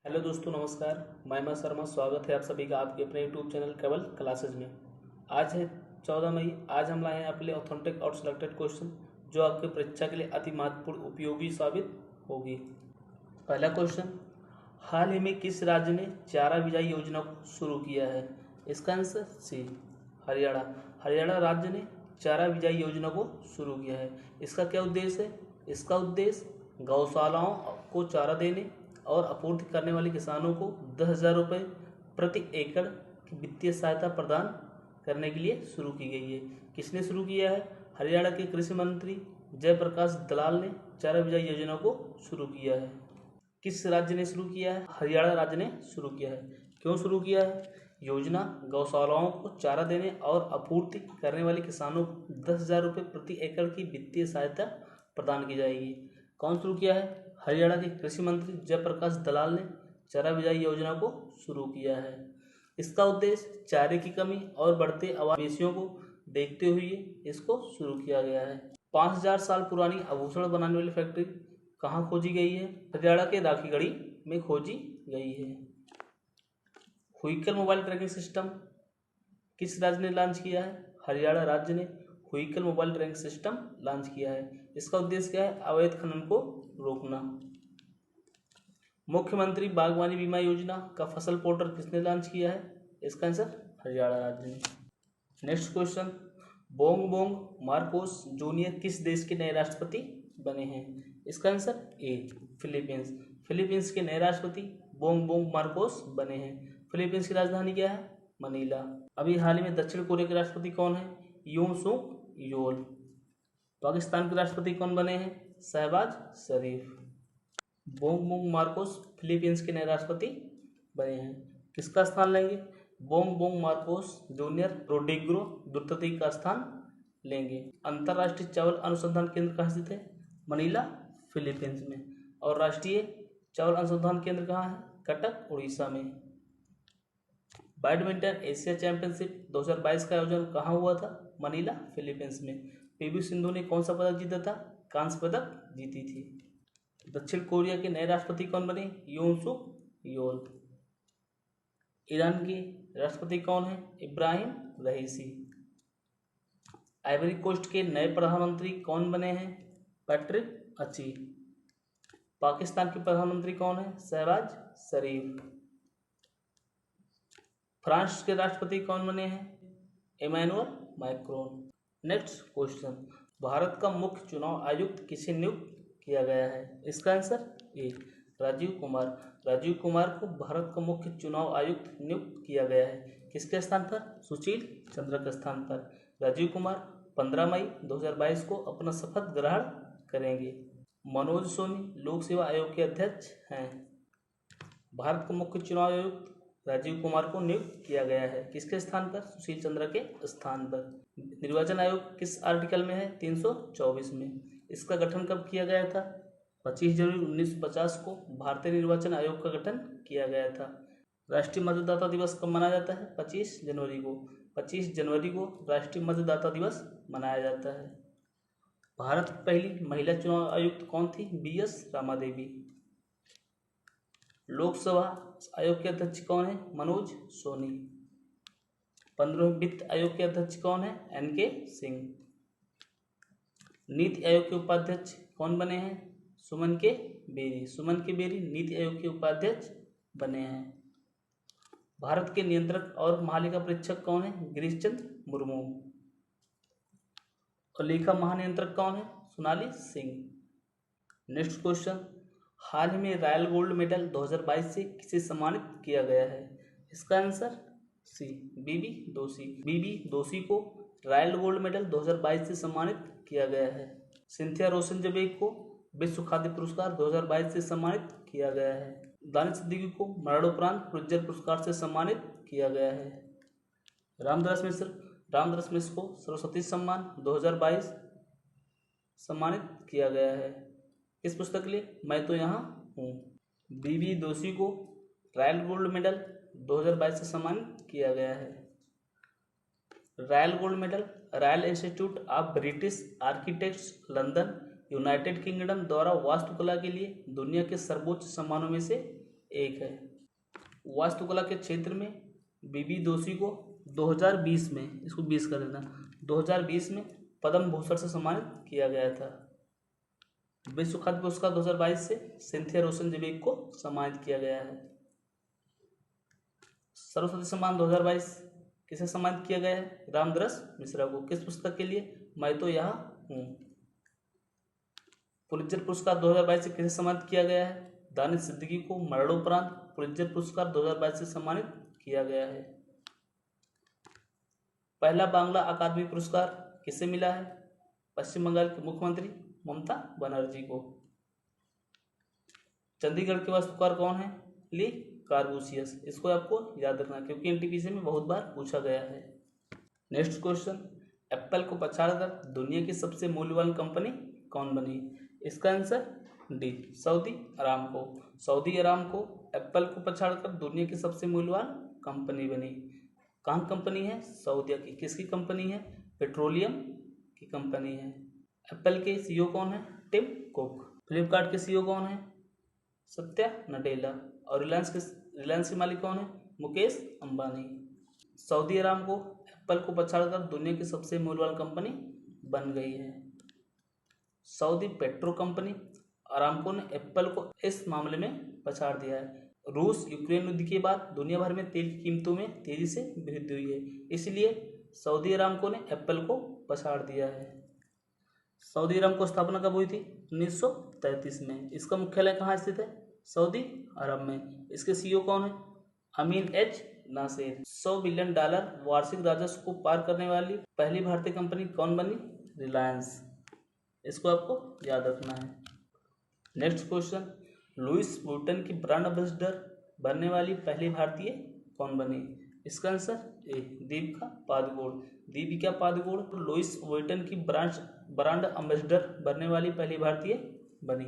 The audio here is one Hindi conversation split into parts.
हेलो दोस्तों, नमस्कार। मैं महिमा शर्मा, स्वागत है आप सभी का आपके अपने यूट्यूब चैनल केवल क्लासेज में। आज है 14 मई। आज हम लाए हैं आपके लिए ऑथेंटिक और सिलेक्टेड क्वेश्चन जो आपके परीक्षा के लिए अति महत्वपूर्ण उपयोगी साबित होगी। पहला क्वेश्चन, हाल ही में किस राज्य ने चारा बिजाई योजना को शुरू किया है? इसका आंसर सी, हरियाणा। हरियाणा राज्य ने चारा बिजाई योजना को शुरू किया है। इसका क्या उद्देश्य है? इसका उद्देश्य गौशालाओं को चारा देने और आपूर्ति करने वाले किसानों को 10,000 रुपये प्रति एकड़ की वित्तीय सहायता प्रदान करने के लिए शुरू की गई है। किसने शुरू किया है? हरियाणा के कृषि मंत्री जयप्रकाश दलाल ने चारा बिजाई योजना को शुरू किया है। किस राज्य ने शुरू किया है? हरियाणा राज्य ने शुरू किया है। क्यों शुरू किया है? योजना गौशालाओं को चारा देने और आपूर्ति करने वाले किसानों को 10,000 रुपये प्रति एकड़ की वित्तीय सहायता प्रदान की जाएगी। कौन शुरू किया है? हरियाणा के कृषि मंत्री जयप्रकाश दलाल ने चारा बिजाई योजना को शुरू किया है। इसका उद्देश्य चारे की कमी और बढ़ते आवासीयों को देखते हुए इसको शुरू किया गया है। 5,000 साल पुरानी आभूषण बनाने वाली फैक्ट्री कहाँ खोजी गई है? हरियाणा के राखीगढ़ी में खोजी गई है। व्हीकल मोबाइल ट्रैकिंग सिस्टम किस राज्य ने लॉन्च किया है? हरियाणा राज्य ने vehicle mobile tracking system launch किया है। इसका उद्देश्य क्या है? अवैध खनन को रोकना। मुख्यमंत्री बागवानी बीमा योजना का फसल पोर्टल किसने लॉन्च किया है? इसका आंसर हरियाणा राज्य ने। Next question, Bong Bong Marcos junior किस देश के नए राष्ट्रपति बने हैं? इसका आंसर ए, फिलीपींस। फिलीपींस के नए राष्ट्रपति बोंग बोंग मार्कोस बने हैं। फिलीपींस की राजधानी क्या है? मनीला। अभी हाल ही में दक्षिण कोरिया के राष्ट्रपति कौन है? यून सुक योल। पाकिस्तान के राष्ट्रपति कौन बने हैं? Shehbaz Sharif. Bong Bong Marcos Philippines के नए राष्ट्रपति बने हैं। किसका स्थान लेंगे? Bong Bong Marcos junior Rodrigo Duterte का स्थान लेंगे। अंतर्राष्ट्रीय चावल अनुसंधान केंद्र कहाँ स्थित है? मनीला, फिलीपींस में। और राष्ट्रीय चावल अनुसंधान केंद्र कहाँ है? कटक, उड़ीसा में। बैडमिंटन एशिया चैंपियनशिप 2022 का आयोजन कहाँ हुआ था? मनीला, फिलीपींस में। पीवी सिंधु ने कौन सा पदक जीता था? कांस्य पदक जीती थी। दक्षिण कोरिया के नए राष्ट्रपति कौन बने? यून सुक योल। ईरान के राष्ट्रपति कौन है? इब्राहिम रईसी। आइवरी कोस्ट के नए प्रधानमंत्री कौन बने हैं? पैट्रिक अच्छी। पाकिस्तान के प्रधानमंत्री कौन है? शहबाज शरीफ। फ्रांस के राष्ट्रपति कौन बने हैं? Emmanuel Macron. Next question, Bharat का मुख्य चुनाव आयुक्त किसे नियुक्त किया गया है? इसका आंसर ए, राजीव कुमार। राजीव कुमार को भारत का मुख्य चुनाव आयुक्त नियुक्त किया गया है। किसके स्थान पर? सुशील चंद्र के स्थान पर। राजीव कुमार 15 मई 2022 को अपना शपथ ग्रहण करेंगे। मनोज सोनी लोक सेवा आयोग के अध्यक्ष हैं। भारत का मुख्य चुनाव आयुक्त राजीव कुमार को नियुक्त किया गया है। किसके स्थान पर? सुशील चंद्र के स्थान पर। निर्वाचन आयोग किस आर्टिकल में है? 324 में। इसका गठन कब किया गया था? 25 जनवरी 1950 को भारतीय निर्वाचन आयोग का गठन किया गया था। राष्ट्रीय मतदाता दिवस कब मनाया जाता है? 25 जनवरी को। 25 जनवरी को राष्ट्रीय मतदाता दिवस मनाया जाता है। भारत की पहली महिला चुनाव आयुक्त कौन थी? BS रामादेवी। लोकसभा आयोग के अध्यक्ष कौन है? मनोज सोनी। 15वें वित्त आयोग के अध्यक्ष कौन है? NK सिंह। नीति आयोग के उपाध्यक्ष कौन बने हैं? सुमन के बेरी। सुमन के बेरी नीति आयोग के उपाध्यक्ष बने हैं। भारत के नियंत्रक और महालेखा परीक्षक कौन है? गिरीश चंद्र मुर्मू। और लेखा महानियंत्रक कौन है? सोनाली सिंह। नेक्स्ट क्वेश्चन, हाल ही में रॉयल गोल्ड मेडल 2022 से किसे सम्मानित किया गया है? इसका आंसर सी, बीबी दोषी। बीबी दोषी को रॉयल गोल्ड मेडल 2022 से सम्मानित किया गया है। सिंथिया रोशनजबेग को विश्व खाद्य पुरस्कार 2022 से सम्मानित किया गया है। दानिश सिद्दीकी को मरणोपरांत पुलित्जर पुरस्कार से सम्मानित किया गया है। रामदास मिश्र को सरस्वती सम्मान 2022 सम्मानित किया गया है। इस पुस्तक के लिए मैं तो यहाँ हूँ। बीबी दोषी को रॉयल गोल्ड मेडल 2022 से सम्मानित किया गया है। Royal gold medal royal institute of British architects London United kingdom द्वारा वास्तुकला के लिए दुनिया के सर्वोच्च सम्मानों में से 1 है। वास्तुकला के क्षेत्र में बीबी दोषी को 2020 में, इसको 20 कर देना, 2020 में पद्म भूषण से सम्मानित किया गया था। विश्व खाद्य पुरस्कार 2022 से सिंथिया रोशन जबेग को सम्मानित किया गया है। सरस्वती सम्मान 2022 किसे सम्मानित किया गया है? रामदरस मिश्रा को। किस पुस्तक के लिए? मैं तो यहाँ हूँ। पुलित्जर पुरस्कार 2022 से किसे सम्मानित किया गया है? दानिश सिद्दीकी को मरणोपरांत पुलित्जर पुरस्कार 2022 से सम्मानित किया गया है। पहला बांग्ला अकादमी पुरस्कार किसे मिला है? पश्चिम बंगाल के मुख्यमंत्री ममता बनर्जी को। चंडीगढ़ के वास्तुकार कौन है? ली कार्बूसियस। इसको आपको याद रखना क्योंकि एनटीपीसी में बहुत बार पूछा गया है। नेक्स्ट क्वेश्चन, एप्पल को पछाड़कर दुनिया की सबसे मूल्यवान कंपनी कौन बनी? इसका answer D, Saudi Aramco. Saudi Aramco Apple को पछाड़कर दुनिया की सबसे मूल्यवान कंपनी बनी। कहाँ कंपनी है? सऊदीया की। किसकी कंपनी है? पेट्रोलियम की कंपनी है। एप्पल के सीईओ कौन है? Tim cook. फ्लिपकार्ट के सीईओ कौन है? सत्या नडेला। और रिलायंस के मालिक कौन है? Mukesh Ambani. Saudi Aramco Apple को पछाड़कर दुनिया की सबसे मूल्यवान कंपनी बन गई है। सऊदी पेट्रो कंपनी अरामको ने एप्पल को इस मामले में पछाड़ दिया है। रूस यूक्रेन युद्ध के बाद दुनिया भर में तेल की कीमतों में तेजी से वृद्धि हुई है, इसलिए सऊदी अरामको ने एप्पल को पछाड़ दिया है। सऊदी अरामको स्थापना कब हुई थी? 1933 में। इसका मुख्यालय कहाँ स्थित है? सऊदी अरब में। इसके सीईओ कौन है? अमीन एच नासिर। $100 बिलियन वार्षिक राजस्व को पार करने वाली पहली भारतीय कंपनी कौन बनी? रिलायंस। इसको आपको याद रखना है। नेक्स्ट क्वेश्चन, लुइस वुइटन की ब्रांड एम्बेसडर बनने वाली पहली भारतीय कौन बनी? इसका answer A, Deepika Padukone. Deepika Padukone Louis Vuitton की ब्रांड एम्बेसडर बनने वाली पहली भारतीय बनी।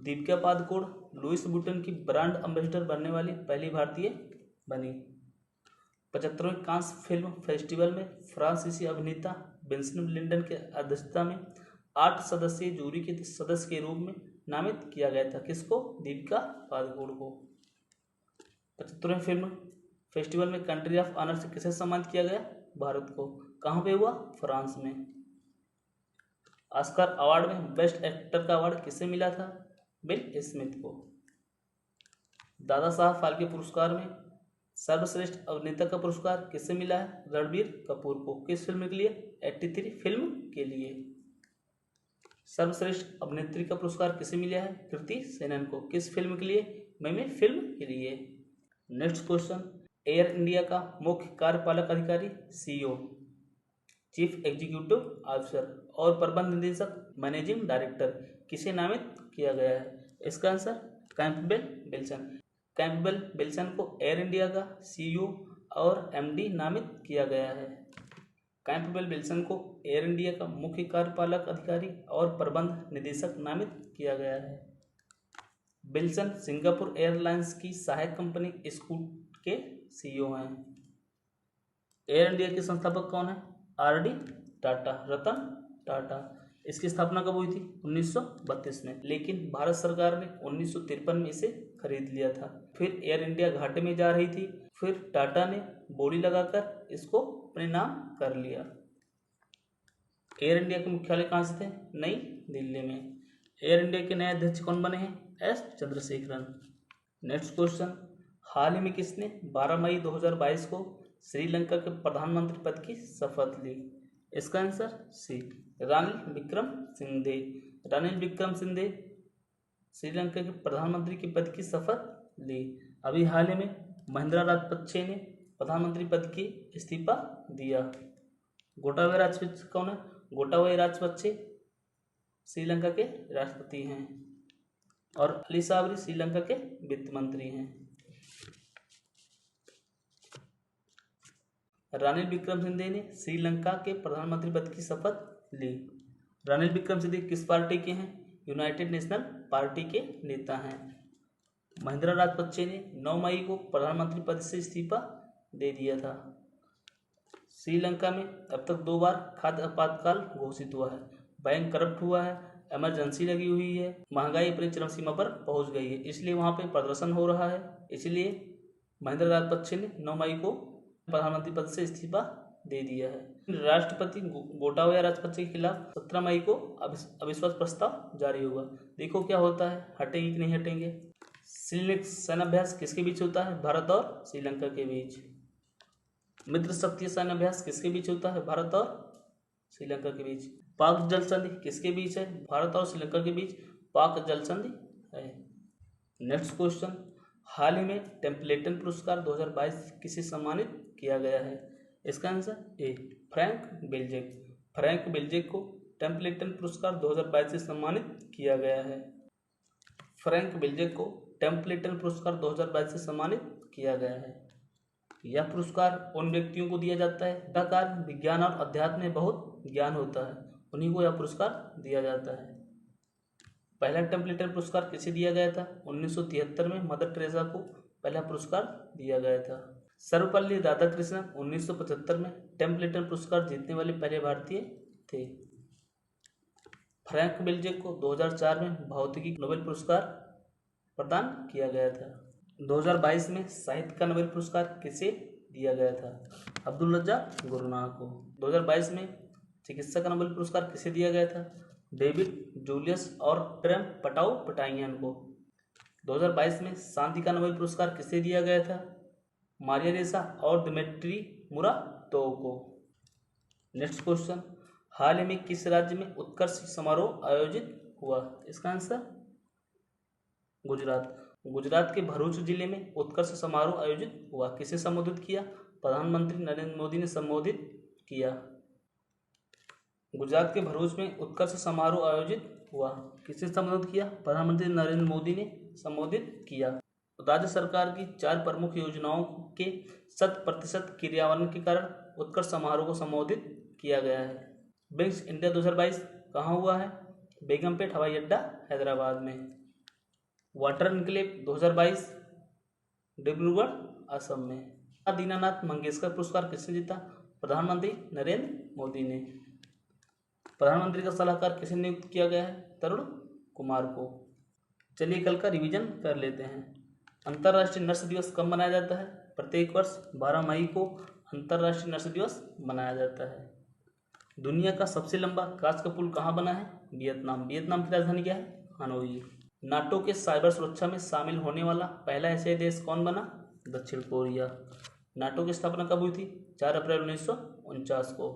दीपिका पादुकोण लुइस वुइटन की ब्रांड एम्बेसडर बनने वाली पहली भारतीय बनी। 75वें कांस फिल्म फेस्टिवल में फ्रांसीसी अभिनेता विंसेंट लिंडन के अध्यक्षता में 8 सदस्यीय जूरी के सदस्य के रूप में नामित किया गया था। किसको? दीपिका पादुकोण को। 75वें फिल्म फेस्टिवल में कंट्री ऑफ ऑनर से किसे सम्मानित किया गया? भारत को। कहाँ पे हुआ? फ्रांस में। ऑस्कर अवार्ड में बेस्ट एक्टर का अवार्ड किसे मिला था? बिल स्मिथ को। दादा साहब फाल्के पुरस्कार में सर्वश्रेष्ठ अभिनेता का पुरस्कार किसे मिला है? रणबीर कपूर को। किस फिल्म के लिए? 83 फिल्म के लिए। सर्वश्रेष्ठ अभिनेत्री का पुरस्कार किसे मिला है? कृति सेनन को। किस फिल्म के लिए? मैं फिल्म के लिए। नेक्स्ट क्वेश्चन, एयर इंडिया का मुख्य कार्यपालक अधिकारी सीईओ, चीफ एग्जीक्यूटिव ऑफिसर और प्रबंध निदेशक मैनेजिंग डायरेक्टर किसे नामित किया गया है? इसका answer Campbell Wilson. Campbell Wilson को एयर इंडिया का सीईओ और एमडी नामित किया गया है। कैंपबेल विल्सन को एयर इंडिया का मुख्य कार्यपालक अधिकारी और प्रबंध निदेशक नामित किया गया है। विल्सन सिंगापुर एयरलाइंस की सहायक कंपनी स्कूट के सीईओ हैं। एयर इंडिया के संस्थापक कौन है? R D Tata, Ratan Tata. इसकी स्थापना कब हुई थी? 1932 में, लेकिन भारत सरकार ने 1953 में इसे खरीद लिया था। फिर एयर इंडिया घाटे में जा रही थी, फिर टाटा ने बोली लगाकर इसको अपने नाम कर लिया। एयर इंडिया के मुख्यालय कहाँ स्थित है? नई दिल्ली में। एयर इंडिया के नए अध्यक्ष कौन बने हैं? एस चंद्रशेखरन। नेक्स्ट क्वेश्चन, हाल ही में किसने 12 मई 2022 को श्रीलंका के प्रधानमंत्री पद की शपथ ली? इसका आंसर सी, रानिल विक्रमसिंघे। रानिल विक्रमसिंघे श्रीलंका के प्रधानमंत्री के पद की शपथ ली। अभी हाल ही में महिंद्रा राजपक्षे ने प्रधानमंत्री पद की इस्तीफा दिया। गोटाबाया राजपक्षे कौन है? गोटाबाया राजपक्षे श्रीलंका के राष्ट्रपति हैं और अली साबरी श्रीलंका के वित्त मंत्री हैं। रानिल विक्रमसिंघे ने श्रीलंका के प्रधानमंत्री पद की शपथ ली। रानिल विक्रमसिंघे किस पार्टी के हैं? यूनाइटेड नेशनल पार्टी के नेता हैं। महिंद्रा राजपक्षे ने 9 मई को प्रधानमंत्री पद से इस्तीफा दे दिया था। श्रीलंका में अब तक 2 बार खाद्य आपातकाल घोषित हुआ है। बैंक करप्ट हुआ है, इमरजेंसी लगी हुई है, महंगाई अपनी चरम सीमा पर पहुंच गई है, इसलिए वहां पे प्रदर्शन हो रहा है, इसलिए महेंद्र राजपक्षे ने 9 मई को प्रधानमंत्री पद से इस्तीफा दे दिया है। राष्ट्रपति गोटाबाया राजपक्षे के खिलाफ 17 मई को अविश्वास प्रस्ताव जारी होगा। देखो क्या होता है, हटेंगे कि नहीं हटेंगे। सैन्याभ्यास किसके बीच होता है? भारत और श्रीलंका के बीच। मित्र शक्ति सैन्याभ्यास किसके बीच होता है? भारत और श्रीलंका के बीच। पाक जल संधि किसके बीच है? भारत और श्रीलंका के बीच पाक जल संधि है। नेक्स्ट क्वेश्चन, हाल ही में टेम्पलेटन पुरस्कार 2022 किसे सम्मानित किया गया है? इसका आंसर ए, फ्रैंक बेल्जेक। फ्रैंक बेल्जेक को टेम्पलेटन पुरस्कार 2022 से सम्मानित किया गया है। फ्रैंक बेल्जेक को टेम्पलेटन पुरस्कार 2022 से सम्मानित किया गया है। यह पुरस्कार उन व्यक्तियों को दिया जाता है जिनका कार्य विज्ञान और अध्यात्म में बहुत ज्ञान होता है, उन्हीं को यह पुरस्कार दिया जाता है। पहला टेम्पलेटन पुरस्कार किसे दिया गया था? 1973 में मदर टेरेसा को पहला पुरस्कार दिया गया था। सर्वपल्ली राधाकृष्णन 1975 में टेम्पलेटन पुरस्कार जीतने वाले पहले भारतीय थे। फ्रैंक बेल्जेक को 2004 में भौतिकी नोबेल पुरस्कार प्रदान किया गया था। 2022 में साहित्य का नोबेल पुरस्कार किसे दिया गया था? अब्दुल रज्जाक गुरनाह को। 2022 में चिकित्सा का नोबेल पुरस्कार किसे दिया गया था? डेविड जूलियस और ट्रेम पटाउपटाइयन को। 2022 में शांति का नोबेल पुरस्कार किसे दिया गया था? मारिया रेसा और दिमित्री मुराटोव को। नेक्स्ट क्वेश्चन, हाल ही में किस राज्य में उत्कर्ष समारोह आयोजित हुआ? इसका आंसर गुजरात। गुजरात के भरूच जिले में उत्कर्ष समारोह आयोजित हुआ। किसे संबोधित किया? प्रधानमंत्री नरेंद्र मोदी ने संबोधित किया। गुजरात के भरूच में उत्कर्ष समारोह आयोजित हुआ। किसे संबोधित किया? प्रधानमंत्री नरेंद्र मोदी ने संबोधित किया। राज्य सरकार की 4 प्रमुख योजनाओं के 100% क्रियान्वयन के कारण उत्कर्ष समारोह को संबोधित किया गया है। ब्रिक्स इंडिया 2022 कहाँ हुआ है? बेगमपेट हवाई अड्डा हैदराबाद में। वाटर एनक्लेव 2022 डिब्रूगढ़ असम में। दीनानाथ मंगेशकर पुरस्कार किसने जीता? प्रधानमंत्री नरेंद्र मोदी ने। प्रधानमंत्री का सलाहकार किसे नियुक्त किया गया है? तरुण कुमार को। चलिए कल का रिवीजन कर लेते हैं। अंतर्राष्ट्रीय नर्स दिवस कब मनाया जाता है? प्रत्येक वर्ष 12 मई को अंतर्राष्ट्रीय नर्स दिवस मनाया जाता है। दुनिया का सबसे लंबा कांच का पुल कहाँ बना है? वियतनाम। वियतनाम की राजधानी क्या है? हनोई। नाटो के साइबर सुरक्षा में शामिल होने वाला पहला एशियाई देश कौन बना? दक्षिण कोरिया। नाटो की स्थापना कब हुई थी? 4 अप्रैल 1949 को।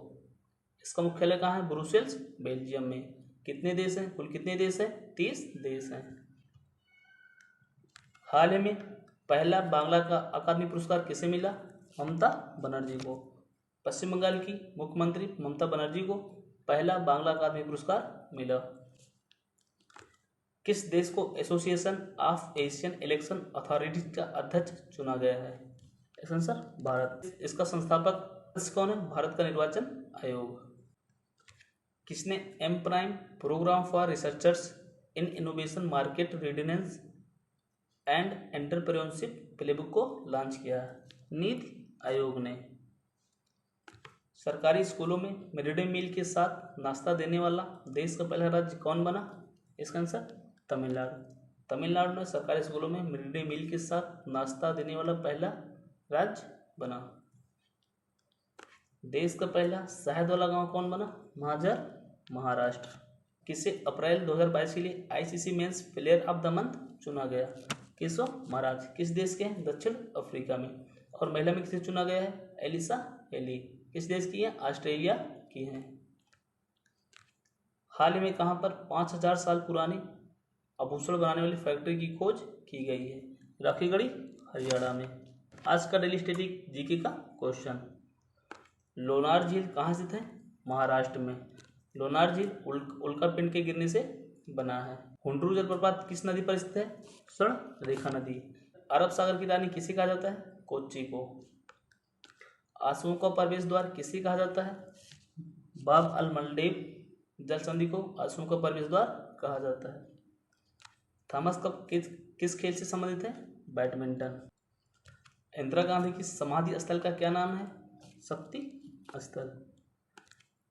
इसका मुख्यालय कहाँ है? ब्रुसेल्स, बेल्जियम में। कितने देश हैं? कुल कितने देश हैं? 30 देश हैं। हाल ही में पहला बांग्ला का अकादमी पुरस्कार किसे मिला? ममता बनर्जी को। पश्चिम बंगाल की मुख्यमंत्री ममता बनर्जी को पहला बांग्ला अकादमी पुरस्कार मिला। किस देश को association of Asian election authorities का अध्यक्ष चुना गया है? इसका आंसर भारत। इसका संस्थापक कौन है? भारत का निर्वाचन आयोग। किसने M prime program for researchers in innovation market readiness and entrepreneurship playbook को लॉन्च किया है? नीति आयोग ने। सरकारी स्कूलों में मिड डे मील के साथ नाश्ता देने वाला देश का पहला राज्य कौन बना? इसका आंसर तमिलनाडु। तमिलनाडु में सरकारी स्कूलों में मिड डे मील के साथ नाश्ता देने वाला पहला राज्य बना। देश का पहला शहद वाला गांव कौन बना? महाजर, महाराष्ट्र। किसे अप्रैल 2022 के लिए ICC men's player of the month चुना गया? केशव महाराज। किस देश के हैं? दक्षिण अफ्रीका में। और महिला में किसे चुना गया है? Alyssa Healy. किस देश की है? ऑस्ट्रेलिया की हैं। हाल ही में कहाँ पर 5000 साल पुरानी आभूषण बनाने वाली फैक्ट्री की खोज की गई है? राखीगढ़ी, हरियाणा में। आज का डेली स्टैटिक जीके का क्वेश्चन, लोनार झील कहाँ स्थित है? महाराष्ट्र में। लोनार झील उल्का पिंड के गिरने से बना है। हुंड्रू जलप्रपात किस नदी पर स्थित है? स्वर्ण रेखा नदी। अरब सागर की रानी किसे कहा जाता है? कोच्चि को। आंसुओं का प्रवेश द्वार किसे कहा जाता है? बाब अल मंडेब जल संधि को आंसुओं का प्रवेश द्वार कहा जाता है। थॉमस कप किस खेल से संबंधित है? बैडमिंटन। इंदिरा गांधी की समाधि स्थल का क्या नाम है? शक्ति स्थल।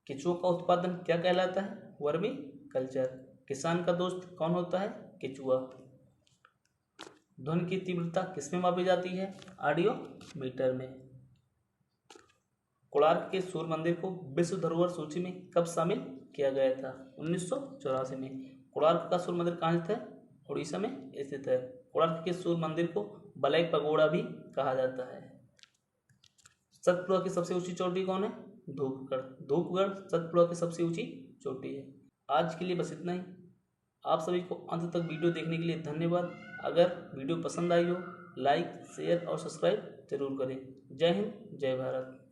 केचुओं का उत्पादन क्या कहलाता है? Vermi culture. किसान का दोस्त कौन होता है? केचुआ। ध्वनि की तीव्रता किसमें मापी जाती है? ऑडियो मीटर में। कोणार्क के सूर्य मंदिर को विश्व धरोहर सूची में कब शामिल किया गया था? 1984 में। कोणार्क का सूर्य मंदिर कहाँ स्थित है? उड़ीसा में स्थित है। कोणार्क के सूर्य मंदिर को ब्लैक पगोड़ा भी कहा जाता है। सतपुड़ा की सबसे ऊंची चोटी कौन है? धूपगढ़। धूपगढ़ सतपुड़ा की सबसे ऊंची चोटी है। आज के लिए बस इतना ही। आप सभी को अंत तक वीडियो देखने के लिए धन्यवाद। अगर वीडियो पसंद आई हो लाइक शेयर और सब्सक्राइब जरूर करें। जय हिंद जय भारत।